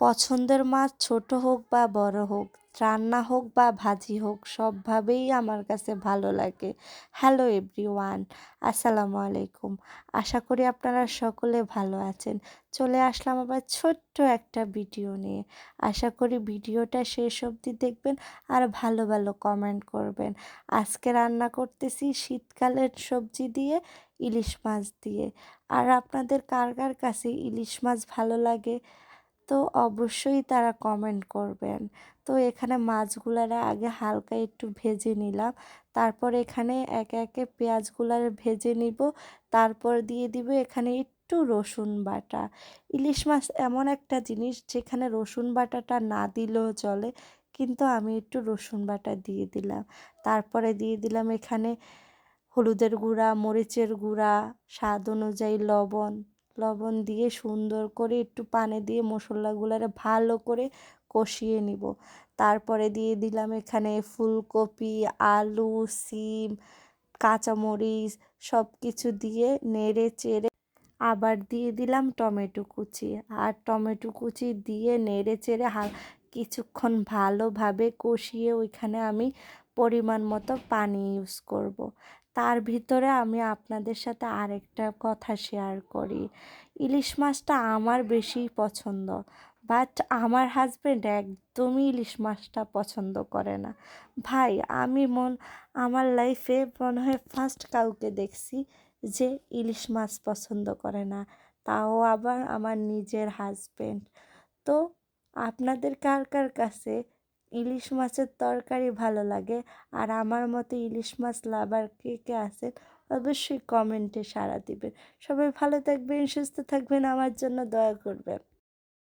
পছন্দের মাছ ছোট হোক বা বড় হোক, রান্না হোক বা ভাজি হোক, সবভাবেই আমার কাছে ভালো লাগে। হ্যালো এভরিওয়ান, আসসালামু আলাইকুম। আশা করি আপনারা সকলে ভালো আছেন। চলে আসলাম আবার ছোট্ট একটা ভিডিও নিয়ে। আশা করি ভিডিওটা শেষ অবধি দেখবেন আর ভালো ভালো কমেন্ট করবেন। আজকে রান্না করতেছি শীতকালের সবজি দিয়ে, ইলিশ মাছ দিয়ে। আর আপনাদের কার কার কাছে ইলিশ মাছ ভালো লাগে তো অবশ্যই তারা কমেন্ট করবেন। তো এখানে মাছগুলারে আগে হালকা একটু ভেজে নিলাম, তারপর এখানে একে একে পেঁয়াজগুলার ভেজে নিব, তারপর দিয়ে দিব এখানে একটু রসুন বাটা। ইলিশ মাছ এমন একটা জিনিস যেখানে রসুন বাটাটা না দিলেও চলে, কিন্তু আমি একটু রসুন বাটা দিয়ে দিলাম। তারপরে দিয়ে দিলাম এখানে হলুদের গুঁড়া, মরিচের গুঁড়া, স্বাদ অনুযায়ী লবণ। লবণ দিয়ে সুন্দর করে একটু পানি দিয়ে মশলাগুলারে ভালো করে কষিয়ে নিব। তারপরে দিয়ে দিলাম এখানে ফুলকপি, আলু, সিম, কাঁচামরিচ সব কিছু দিয়ে নেড়ে চেড়ে আবার দিয়ে দিলাম টমেটো কুচি। আর টমেটো কুচি দিয়ে নেড়ে চেড়ে কিছুক্ষণ ভালোভাবে কষিয়ে ওইখানে আমি পরিমাণ মতো পানি ইউজ করব। তার ভিতরে আমি আপনাদের সাথে আরেকটা কথা শেয়ার করি। ইলিশ মাছটা আমার বেশি পছন্দ, বাট আমার হাজব্যান্ড একদমই ইলিশ মাছটা পছন্দ করে না। ভাই, আমার লাইফে মনে হয় ফার্স্ট কাউকে দেখছি যে ইলিশ মাছ পছন্দ করে না, তাও আবার আমার নিজের হাজব্যান্ড। তো আপনাদের কার কার কাছে ইলিশ মাছের তরকারি ভালো লাগে, আর আমার মতো ইলিশ মাছ লাভার কে কে আছেন, অবশ্যই কমেন্টে সাড়া দিবেন। সবাই ভালো থাকবেন, সুস্থ থাকবেন, আমার জন্য দয়া করবেন।